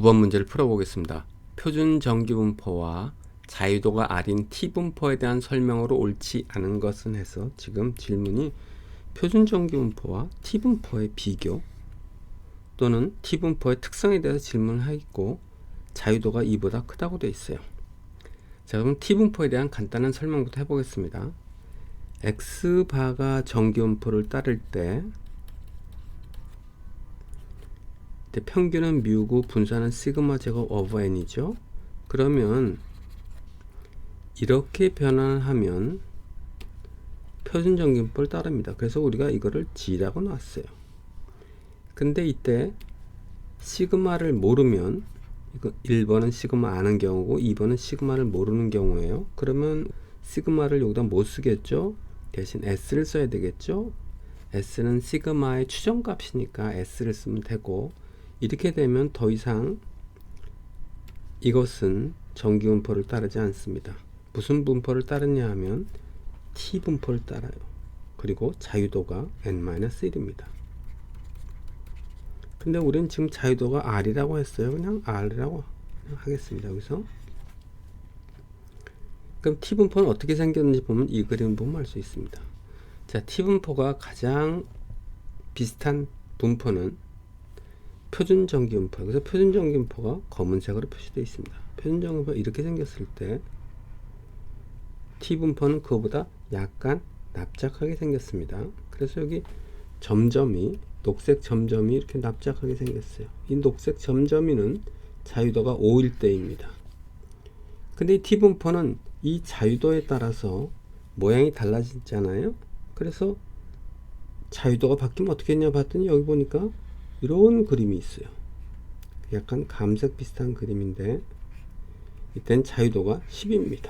번 문제를 풀어보겠습니다. 표준 정기분포와 자유도가 R인 T분포에 대한 설명으로 옳지 않은 것은 해서 지금 질문이 표준 정기분포와 T분포의 비교 또는 T분포의 특성에 대해서 질문을 하겠고 자유도가 2보다 크다고 되어 있어요. 자, 그럼 T분포에 대한 간단한 설명부터 해보겠습니다. X바가 정기분포를 따를 때 평균은 뮤고 분산은 시그마 제곱 오버 n이죠. 그러면 이렇게 변환하면 표준 정기분포를 따릅니다. 그래서 우리가 이거를 G라고 놨어요. 근데 이때 시그마를 모르면 이거 1번은 시그마 아는 경우고 2번은 시그마를 모르는 경우예요. 그러면 시그마를 여기다 못 쓰겠죠. 대신 S를 써야 되겠죠. S는 시그마의 추정값이니까 S를 쓰면 되고, 이렇게 되면 더 이상 이것은 정기분포를 따르지 않습니다. 무슨 분포를 따르냐 하면 T분포를 따라요. 그리고 자유도가 n-1입니다. 근데 우리는 지금 자유도가 R이라고 했어요. 그냥 R이라고 하겠습니다. 여기서. 그럼 T분포는 어떻게 생겼는지 보면 이 그림을 보면 알 수 있습니다. 자, T분포가 가장 비슷한 분포는 표준 정기분포. 그래서 표준 정기분포가 검은색으로 표시되어 있습니다. 표준 정기분포가 이렇게 생겼을 때 T분포는 그거보다 약간 납작하게 생겼습니다. 그래서 여기 점점이 녹색 점점이 이렇게 납작하게 생겼어요. 이 녹색 점점이는 자유도가 5일 때입니다. 근데 이 T분포는 이 자유도에 따라서 모양이 달라지잖아요. 그래서 자유도가 바뀌면 어떻게 했냐 봤더니 여기 보니까 이런 그림이 있어요. 약간 감색 비슷한 그림인데 이땐 자유도가 10입니다.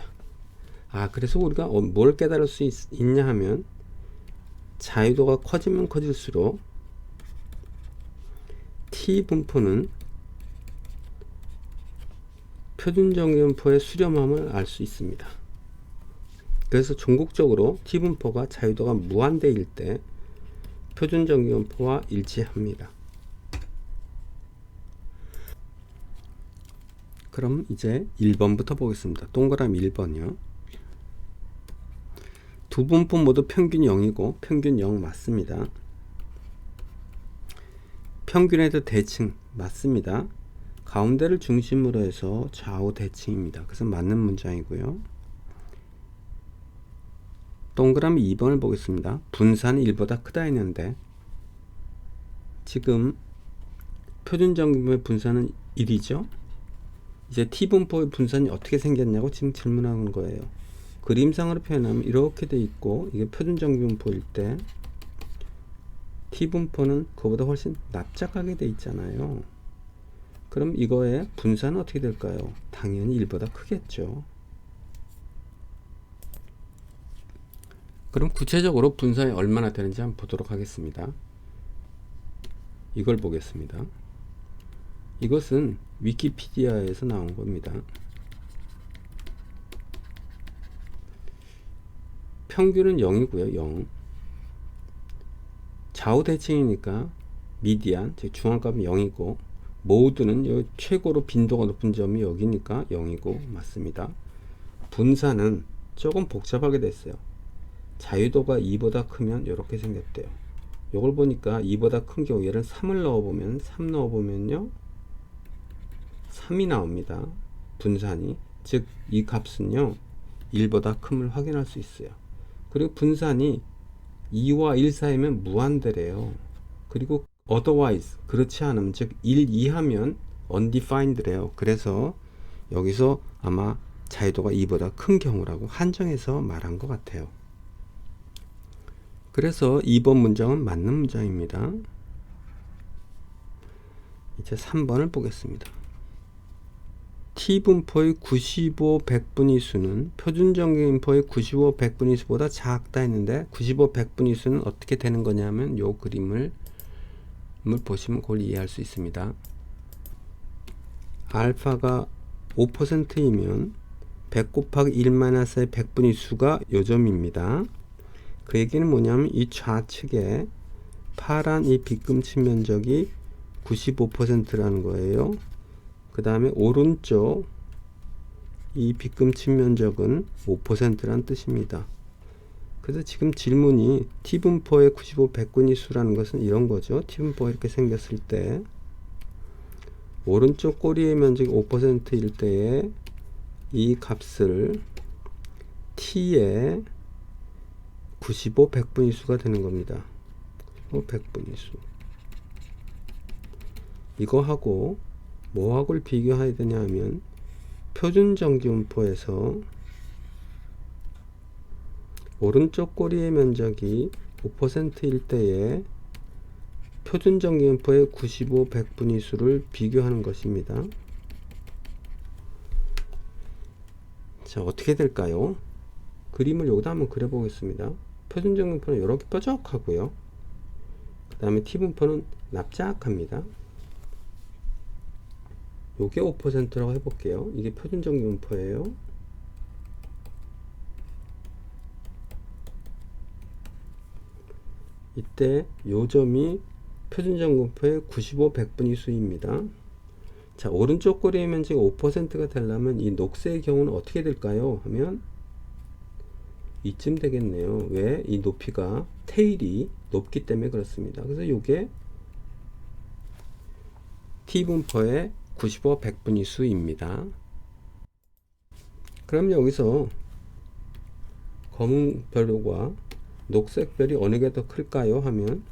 그래서 우리가 뭘 깨달을 수 있냐 하면 자유도가 커지면 커질수록 T분포는 표준 정기분포의 수렴함을 알 수 있습니다. 그래서 종국적으로 T분포가 자유도가 무한대일 때 표준 정기분포와 일치합니다. 그럼 이제 1번부터 보겠습니다. 동그라미 1번이요. 두 분포 모두 평균 0이고 평균 0 맞습니다. 평균에도 대칭 맞습니다. 가운데를 중심으로 해서 좌우 대칭입니다. 그래서 맞는 문장이고요. 동그라미 2번을 보겠습니다. 분산이 1보다 크다 했는데 지금 표준 정기분포의 분산은 1이죠. 이제 T분포의 분산이 어떻게 생겼냐고 지금 질문하는 거예요. 그림상으로 표현하면 이렇게 돼 있고 이게 표준 정기분포일 때 T분포는 그보다 훨씬 납작하게 돼 있잖아요. 그럼 이거의 분산은 어떻게 될까요? 당연히 1보다 크겠죠. 그럼 구체적으로 분산이 얼마나 되는지 한번 보도록 하겠습니다. 이걸 보겠습니다. 이것은 위키피디아에서 나온 겁니다. 평균은 0이고요. 0. 좌우 대칭이니까 미디안, 즉 중앙값은 0이고 모두는 여기 최고로 빈도가 높은 점이 여기니까 0이고 맞습니다. 분산은 조금 복잡하게 됐어요. 자유도가 2보다 크면 이렇게 생겼대요. 이걸 보니까 2보다 큰 경우 얘를 3을 넣어보면 3 넣어보면요 3이 나옵니다. 분산이. 즉 이 값은요 1보다 큼을 확인할 수 있어요. 그리고 분산이 2와 1 사이면 무한대래요. 그리고 otherwise 그렇지 않으면 즉 1 이하면 undefined래요. 그래서 여기서 아마 자유도가 2보다 큰 경우라고 한정해서 말한 것 같아요. 그래서 2번 문장은 맞는 문장입니다. 이제 3번을 보겠습니다. T분포의 95, 100분위 수는 표준 정기분포의 95, 100분위 수보다 작다 했는데 95, 100분위 수는 어떻게 되는 거냐면 요 그림을 보시면 그걸 이해할 수 있습니다. 알파가 5%이면 100 곱하기 1-의 100분위 수가 요 점입니다. 그 얘기는 뭐냐면 이 좌측에 파란 이 빗금치 면적이 95%라는 거예요. 그 다음에 오른쪽 이 빗금친 면적은 5%란 뜻입니다. 그래서 지금 질문이 T분포의 95 백분위 수라는 것은 이런 거죠. T분포가 이렇게 생겼을 때 오른쪽 꼬리의 면적이 5%일 때에 이 값을 T의 95 백분위 수가 되는 겁니다. 백분위 수. 이거하고 뭐하고를 비교해야 되냐 하면 표준정기분포에서 오른쪽 꼬리의 면적이 5%일 때에 표준정기분포의 95 백분위 수를 비교하는 것입니다. 자, 어떻게 될까요? 그림을 여기다 한번 그려보겠습니다. 표준정기분포는 이렇게 뾰족하고요. 그 다음에 T분포는 납작합니다. 요게 5%라고 해볼게요. 이게 표준정기분포예요. 이때 요 점이 표준정기분포의 95 백분위 수입니다. 자, 오른쪽 꼬리의 면적이 5%가 되려면 이 녹색의 경우는 어떻게 될까요? 하면 이쯤 되겠네요. 왜? 이 높이가 테일이 높기 때문에 그렇습니다. 그래서 요게 T분포의 95 백분위 수입니다. 그럼 여기서 검은 별과 녹색 별이 어느 게 더 클까요? 하면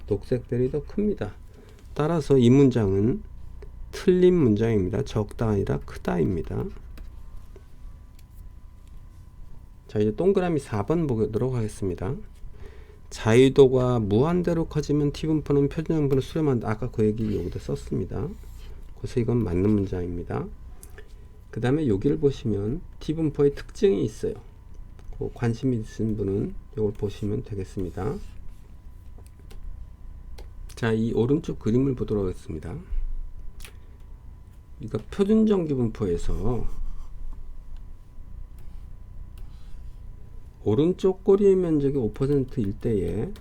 녹색 별이 더 큽니다. 따라서 이 문장은 틀린 문장입니다. 적다 아니라 크다입니다. 자, 이제 동그라미 4번 보도록 하겠습니다. 자유도가 무한대로 커지면 T분포는 표준정분포를 수렴한다. 아까 그 얘기 여기다 썼습니다. 그래서 이건 맞는 문장입니다. 그 다음에 여기를 보시면 T분포의 특징이 있어요. 관심 있으신 분은 이걸 보시면 되겠습니다. 자, 이 오른쪽 그림을 보도록 하겠습니다. 이거 표준정기분포에서 오른쪽 꼬리의 면적이 5%일 때에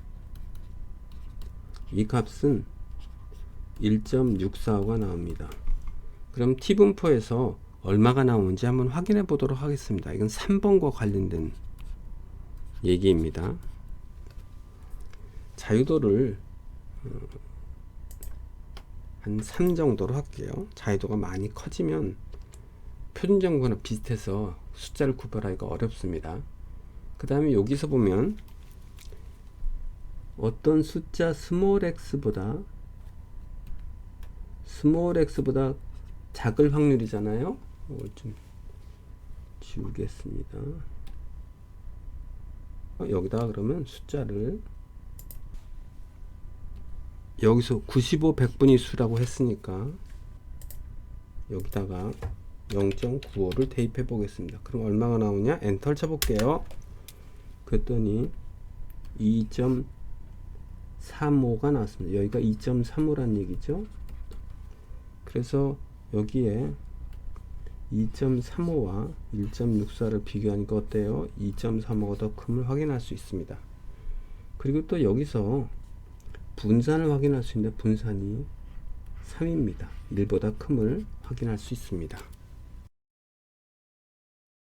이 값은 1.645가 나옵니다. 그럼 T분포에서 얼마가 나오는지 한번 확인해 보도록 하겠습니다. 이건 3번과 관련된 얘기입니다. 자유도를 한 3 정도로 할게요. 자유도가 많이 커지면 표준정보나 비슷해서 숫자를 구별하기가 어렵습니다. 그 다음에 여기서 보면 어떤 숫자 스몰 x보다 작을 확률이잖아요. 이걸 좀 지우겠습니다. 여기다가 그러면 숫자를 여기서 95 백분위 수라고 했으니까 여기다가 0.95를 대입해 보겠습니다. 그럼 얼마가 나오냐? 엔터를 쳐볼게요. 그랬더니 2.35가 나왔습니다. 여기가 2.35란 얘기죠. 그래서 여기에 2.35와 1.64를 비교하니까 어때요? 2.35가 더 큼을 확인할 수 있습니다. 그리고 또 여기서 분산을 확인할 수 있는데 분산이 3입니다. 1보다 큼을 확인할 수 있습니다.